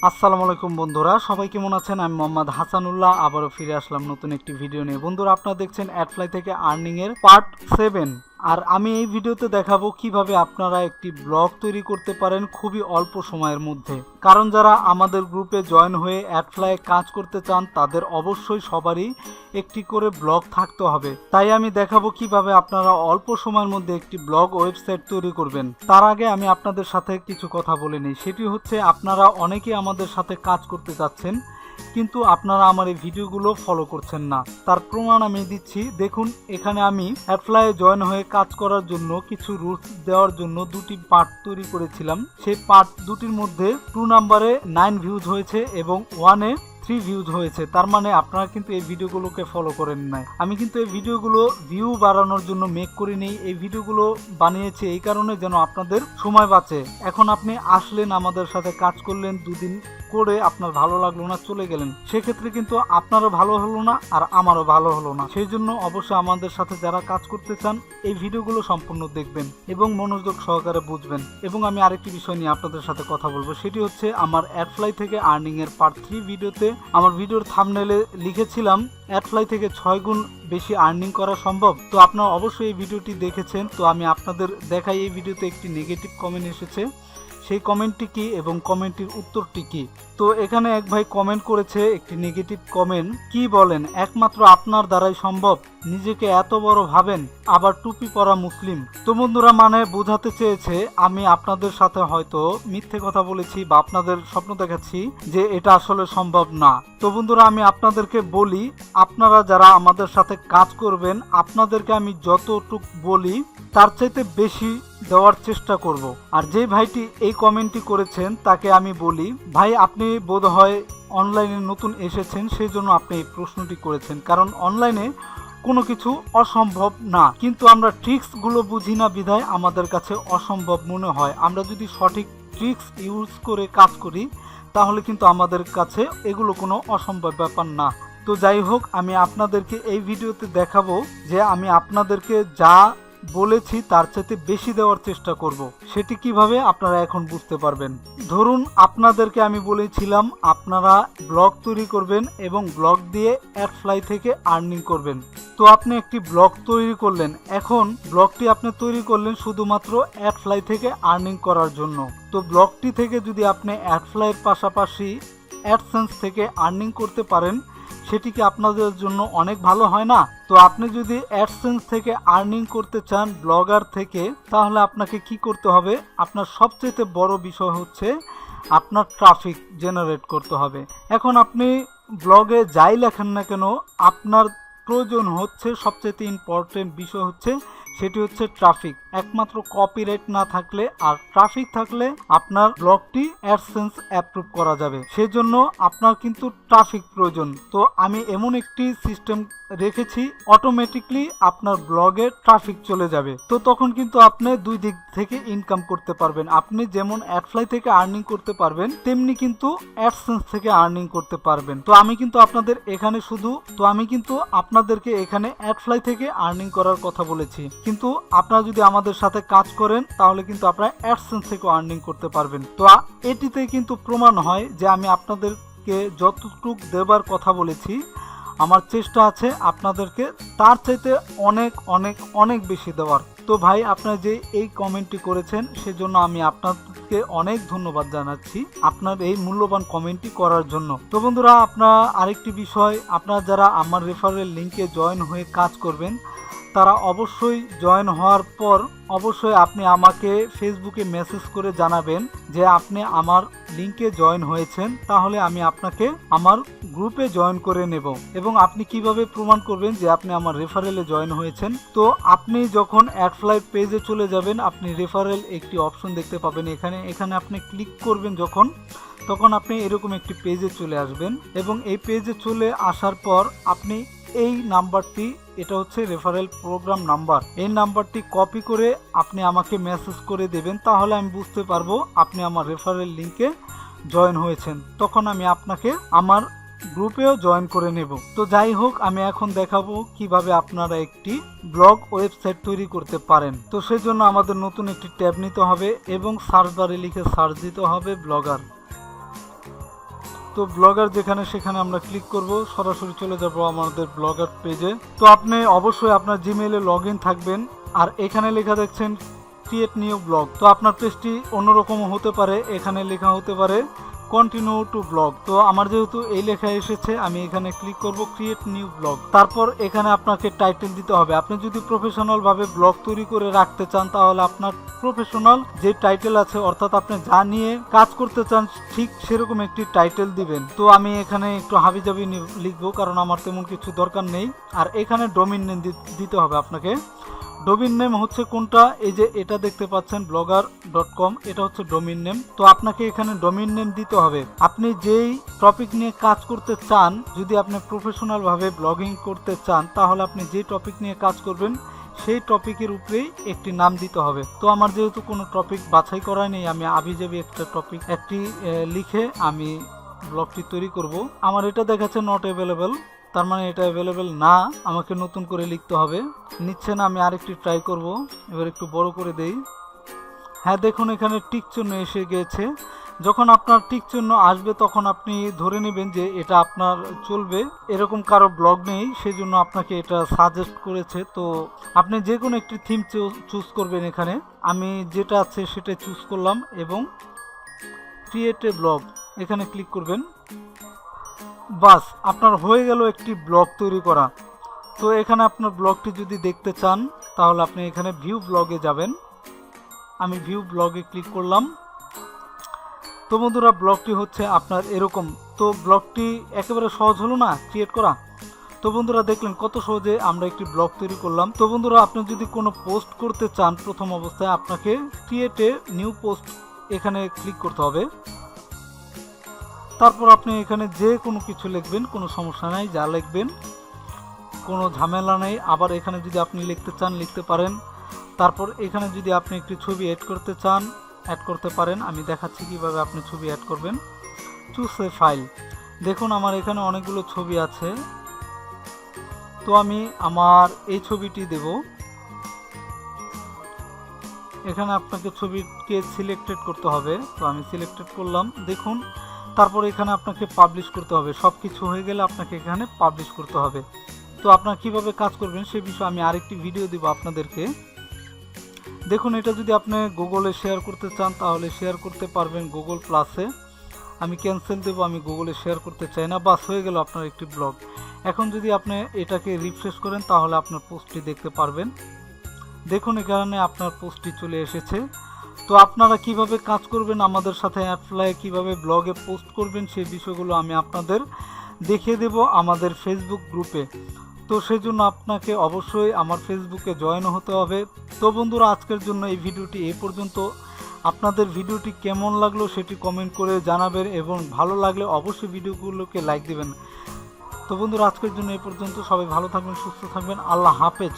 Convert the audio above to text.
আসসালামু আলাইকুম বন্ধুরা, সবাই কেমন আছেন? আমি মোহাম্মদ হাসানুল্লাহ আবারও ফিরে আসলাম নতুন একটি ভিডিও নিয়ে। বন্ধুরা, আপনারা দেখছেন অ্যাডফ্লাই থেকে আর্নিং এর পার্ট 7। আর আমি এই ভিডিওতে দেখাবো কিভাবে আপনারা একটি ব্লগ তৈরি করতে পারেন খুবই অল্প সময়ের মধ্যে। কারণ যারা আমাদের গ্রুপে জয়েন হয়ে অ্যাডফ্লাই কাজ করতে চান তাদের অবশ্যই সবারই একটি করে ব্লগ থাকতে হবে। তাই আমি দেখাবো কিভাবে আপনারা অল্প সময়ের মধ্যে একটি ব্লগ ওয়েবসাইট তৈরি করবেন। তার আগে আমি আপনাদের সাথে কিছু কথা বলে নিই। সেটি হচ্ছে, আপনারা অনেকেই আমাদের সাথে কাজ করতে চাচ্ছেন, কিন্তু আপনারা আমার এই ভিডিওগুলো ফলো করছেন না। তার প্রমাণ আমি দিচ্ছি। দেখুন, এখানে আমি অ্যাডফ্লাইয়ে জয়েন হয়ে কাজ করার জন্য কিছু রুলস দেওয়ার জন্য দুটি পার্ট তৈরি করেছিলাম। সেই পার্ট দুটির মধ্যে 2 নম্বরে 9 ভিউজ হয়েছে এবং 1-এ 3 ভিউজ হয়েছে। তার মানে আপনারা কিন্তু এই ভিডিওগুলোকে ফলো করেন নাই। আমি কিন্তু এই ভিডিওগুলো ভিউ বাড়ানোর জন্য মেক করে নেই। এই ভিডিওগুলো বানিয়েছি এই কারণে যেন আপনাদের সময় বাঁচে। এখন আপনি আসলেন, আমাদের সাথে কাজ করলেন, 2 দিন করে আপনার ভালো লাগলো না, চলে গেলেন, সেক্ষেত্রে কিন্তু আপনারও ভালো হলো না আর আমারও ভালো হলো না। সেই জন্য অবশ্যই আমাদের সাথে যারা কাজ করতে চান এই ভিডিওগুলো সম্পূর্ণ দেখবেন এবং মনোযোগ সহকারে বুঝবেন। এবং আমি আরেকটি বিষয় নিয়ে আপনাদের সাথে কথা বলবো, সেটি হচ্ছে আমার অ্যাডফ্লাই থেকে আর্নিং এর পার্ট 3 ভিডিওতে আমার ভিডিওর থাম্বনেলে লিখেছিলাম অ্যাডফ্লাই থেকে 6 গুণ বেশি আর্নিং করা সম্ভব। তো আপনারা অবশ্যই এই ভিডিওটি দেখেছেন। তো আমি আপনাদের দেখাই, এই ভিডিওতে একটি নেগেটিভ কমেন্ট এসেছে। সেই কমেন্টটি কি এবং কমেন্টটির উত্তরটি কি। তো এখানে এক ভাই কমেন্ট করেছে একটি নেগেটিভ কমেন্ট। কি বলেন, একমাত্র আপনার দ্বারাই সম্ভব? নিজেকে এত বড় ভাবেন, আবার টুপি পরা মুসলিম। তো বন্ধুরা, মানে বোঝাতে চেয়েছে আমি আপনাদের সাথে হয়তো মিথ্যে কথা বলেছি বা আপনাদের স্বপ্ন দেখাচ্ছি যে এটা আসলে সম্ভব না। তো বন্ধুরা, আমি আপনাদেরকে বলি, আপনারা যারা আমাদের সাথে কাজ করবেন আপনাদেরকে আমি যতটুক বলি তার চাইতে বেশি দেওয়ার চেষ্টা করব। আর যে ভাইটি এই কমেন্টটি করেছেন তাকে আমি বলি, ভাই আপনি বোধহয় অনলাইনে নতুন এসেছেন, সেই জন্য আপনি এই প্রশ্নটি করেছেন। কারণ অনলাইনে কোনো কিছু অসম্ভব না, কিন্তু আমরা ট্রিক্সগুলো বুঝি না বিধায় আমাদের কাছে অসম্ভব মনে হয়। আমরা যদি সঠিক ট্রিক্স ইউজ করে কাজ করি তাহলে কিন্তু আমাদের কাছে এগুলো কোনো অসম্ভব ব্যাপার না। তো যাই হোক, আমি আপনাদেরকে এই ভিডিওতে দেখাবো যে আমি আপনাদেরকে যা বলেছি তার চাইতে বেশি দেওয়ার চেষ্টা করব। সেটি কিভাবে আপনারা এখন বুঝতে পারবেন। ধরুন, আপনাদেরকে আমি বলেছিলাম আপনারা ব্লগ তৈরি করবেন এবং ব্লগ দিয়ে অ্যাডফ্লাই থেকে আর্নিং করবেন। তো আপনি একটি ব্লগ তৈরি করলেন। এখন ব্লগটি আপনি তৈরি করলেন শুধুমাত্র অ্যাডফ্লাই থেকে আর্নিং করার জন্য। তো ব্লগটি থেকে যদি আপনি অ্যাডফ্লাইয়ের পাশাপাশি অ্যাডসেন্স থেকে আর্নিং করতে পারেন, সেটি কি আপনাদের জন্য অনেক ভালো হয় না? তো আপনি যদি অ্যাডসেন্স থেকে আর্নিং করতে চান ব্লগার থেকে, তাহলে আপনাকে কি করতে হবে? আপনার সবচেয়ে বড় বিষয় হচ্ছে আপনার ট্রাফিক জেনারেট করতে হবে। এখন আপনি ব্লগে যাই লেখেন না কেন, আপনার প্রয়োজন হচ্ছে, সবচেয়ে ইম্পর্টেন্ট বিষয় হচ্ছে, সেটি হচ্ছে ট্রাফিক। একমাত্র কপিরাইট না থাকলে আর ট্রাফিক থাকলে আপনার ব্লগটি অ্যাডসেন্স অ্যাপ্রুভ করা যাবে। সেজন্য আপনার কিন্তু ট্রাফিক প্রয়োজন। তো আমি এমন একটি সিস্টেম রেখেছি, অটোমেটিকলি আপনার ব্লগে ট্রাফিক চলে যাবে। তো তখন কিন্তু আপনি দুই দিক থেকে ইনকাম করতে পারবেন। আপনি যেমন অ্যাডফ্লাই থেকে আর্নিং করতে পারবেন, তেমনি কিন্তু অ্যাডসেন্স থেকে আর্নিং করতে পারবেন। তো আমি কিন্তু আপনাদেরকে এখানে অ্যাডফ্লাই থেকে আর্নিং করার কথা বলেছি, কিন্তু আপনারা যদি আমাদের সাথে কাজ করেন তাহলে কিন্তু আপনারা অ্যাডসেন্স থেকে আর্নিং করতে পারবেন। তো এটিতে কিন্তু প্রমাণ হয় যে আমি আপনাদেরকে যতটুকু দেবার কথা বলেছি, আমার চেষ্টা আছে আপনাদেরকে তার চাইতে অনেক অনেক অনেক বেশি দেওয়ার। তো ভাই, আপনারা যে এই কমেন্টটি করেছেন সেজন্য আমি আপনাদেরকে অনেক ধন্যবাদ জানাচ্ছি আপনার এই মূল্যবান কমেন্টটি করার জন্য। তো বন্ধুরা, আপনারা আরেকটি বিষয়, আপনারা যারা আমার রেফারেল লিঙ্কে জয়েন হয়ে কাজ করবেন তারা অবশ্যই জয়েন হওয়ার পর অবশ্যই আপনি আমাকে ফেসবুকে মেসেজ করে জানাবেন যে আপনি আমার লিংকে জয়েন হয়েছেন। তাহলে আমি আপনাকে আমার গ্রুপে জয়েন করে নেব। এবং আপনি কিভাবে প্রমাণ করবেন যে আপনি আমার রেফারেলে জয়েন হয়েছেন? তো আপনি যখন অ্যাডফ্লাই পেজে চলে যাবেন, আপনি রেফারেল একটি অপশন দেখতে পাবেন। এখানে আপনি ক্লিক করবেন তখন আপনি এরকম একটি পেজে চলে আসবেন। এবং এই পেজে চলে আসার পর আপনি এই নাম্বারটি, এটা হচ্ছে রেফারেল প্রোগ্রাম নাম্বার, এই নাম্বারটি কপি করে আপনি আমাকে মেসেজ করে দেবেন। তাহলে আমি বুঝতে পারবো আপনি আমার রেফারেল লিংকে জয়েন হয়েছেন। তখন আমি আপনাকে আমার গ্রুপেও জয়েন করে নেব। তো যাই হোক, আমি এখন দেখাবো কিভাবে আপনারা একটি ব্লগ ওয়েবসাইট তৈরি করতে পারেন। তো সেই জন্য আমাদের নতুন একটি ট্যাব নিতে হবে এবং সার্চ বারে লিখে সার্চ দিতে হবে ব্লগার। তো ব্লগার যেখানে সেখানে আমরা ক্লিক করব, সরাসরি চলে যাব আমাদের ব্লগার পেজে। তো আপনি অবশ্যই আপনার জিমেইলে লগ ইন থাকবেন, আর এখানে লেখা দেখছেন ক্রিয়েট নিউ ব্লগ। তো আপনার পেজটি অন্যরকম হতে পারে, এখানে লেখা হতে পারে কন্টিনিউ টু ব্লগ। তো আমার যেহেতু এই লেখা এসেছে, আমি এখানে ক্লিক করব ক্রিয়েট নিউ ব্লগ। তারপর এখানে আপনাকে টাইটেল দিতে হবে। আপনি যদি প্রফেশনাল ভাবে ব্লগ তৈরি করে রাখতে চান, তাহলে আপনার প্রফেশনাল যে টাইটেল আছে, অর্থাৎ আপনি যা নিয়ে কাজ করতে চান ঠিক সেরকম একটি টাইটেল দিবেন। তো আমি এখানে একটু হাবিজাবি লিখবো, কারণ আমার তেমন কিছু দরকার নেই। আর এখানে ডোমেইন নেম দিতে হবে আপনাকে। ডোমেইন নেম হচ্ছে কোনটা, এই যে এটা দেখতে পাচ্ছেন blogger.com, এটা হচ্ছে ডোমেইন নেম। তো আপনাকে এখানে ডোমেইন নেম দিতে হবে। আপনি যেই টপিক নিয়ে কাজ করতে চান, যদি আপনি প্রফেশনাল ভাবে ব্লগিং করতে চান, তাহলে আপনি যে টপিক নিয়ে কাজ করবেন সেই টপিকের উপরেই একটি নাম দিতে হবে। তো আমার যেহেতু কোনো টপিক বাছাই করা নেই, আমি আবিজাবি একটা টপিক লিখে আমি ব্লগটি তৈরি করব। আমার এটা দেখাচ্ছে নট অ্যাভেলেবল, তার মানে এটা অ্যাভেলেবেল না, আমাকে নতুন করে লিখতে হবে। নিচ্ছে না, আমি আরেকটি ট্রাই করব। এবার একটু বড় করে দেই। হ্যাঁ, দেখুন এখানে টিক চিহ্ন এসে গিয়েছে। যখন আপনার টিক চিহ্ন আসবে, তখন আপনি ধরে নেবেন যে এটা আপনার চলবে। এরকম কারো ব্লগ নেই, সেজন্য আপনাকে এটা সাজেস্ট করেছে। তো আপনি যে কোনো একটি থিম চুজ করবেন। এখানে আমি যেটা আছে সেটা চুজ করলাম এবং ক্রিয়েট এ ব্লগ এখানে ক্লিক করবেন। বাস, আপনার হয়ে গেল একটি ব্লগ তৈরি করা। তো এখানে আপনার ব্লগটি যদি দেখতে চান, তাহলে আপনি এখানে ভিউ ব্লগে যাবেন। আমি ভিউ ব্লগে ক্লিক করলাম। তো বন্ধুরা, ব্লগটি হচ্ছে আপনার এরকম। তো ব্লগটি একেবারে সহজ হলো না ক্রিয়েট করা। তো বন্ধুরা, দেখলেন কত সহজে আমরা একটি ব্লগ তৈরি করলাম। তো বন্ধুরা, আপনি যদি কোনো পোস্ট করতে চান, প্রথম অবস্থায় আপনাকে ক্রিয়েট এ নিউ পোস্ট এখানে ক্লিক করতে হবে। তারপর আপনি এখানে যে কোনো কিছু লিখবেন, কোনো সমস্যা নাই, যা লিখবেন কোনো ঝামেলা নেই। আবার এখানে যদি আপনি লিখতে চান লিখতে পারেন। তারপর এখানে যদি আপনি একটি ছবি অ্যাড করতে চান অ্যাড করতে পারেন। আমি দেখাচ্ছি কিভাবে আপনি ছবি অ্যাড করবেন। Choose a file. দেখুন আমার এখানে অনেকগুলো ছবি আছে। তো আমি আমার এই ছবিটি দেব। এখানে আপনাকে ছবিকে সিলেক্টেড করতে হবে। তো আমি সিলেক্টেড করলাম, দেখুন। তারপর এখানে আপনাকে পাবলিশ করতে হবে। সব কিছু হয়ে গেলে আপনাকে এখানে পাবলিশ করতে হবে। তো আপনারা কিভাবে কাজ করবেন সে বিষয়ে আমি আরেকটি ভিডিও দেব আপনাদেরকে। দেখুন, এটা যদি আপনি গুগলে শেয়ার করতে চান, তাহলে শেয়ার করতে পারবেন গুগল প্লাসে। আমি ক্যান্সেল দেব, আমি গুগলে শেয়ার করতে চাই না। বাস, হয়ে গেল আপনার একটি ব্লগ। এখন যদি আপনি এটাকে রিফ্রেশ করেন, তাহলে আপনার পোস্টটি দেখতে পারবেন। দেখুন, এখানে আপনার পোস্টটি চলে এসেছে। তো আপনারা কিভাবে কাজ করবেন আমাদের সাথে, অ্যাডফ্লাই কিভাবে ব্লগে পোস্ট করবেন, সেই বিষয়গুলো আমি আপনাদের দেখিয়ে দেব আমাদের ফেসবুক গ্রুপে। তো সেই জন্য আপনাকে অবশ্যই আমার ফেসবুকে জয়েন হতে হবে। তো বন্ধুরা, আজকের জন্য এই ভিডিওটি এই পর্যন্ত। আপনাদের ভিডিওটি কেমন লাগলো সেটি কমেন্ট করে জানাবেন, এবং ভালো লাগলে অবশ্যই ভিডিওগুলোকে লাইক দিবেন। তো বন্ধুরা, আজকের জন্য এই পর্যন্ত। সবাই ভালো থাকবেন, সুস্থ থাকবেন। আল্লাহ হাফেজ।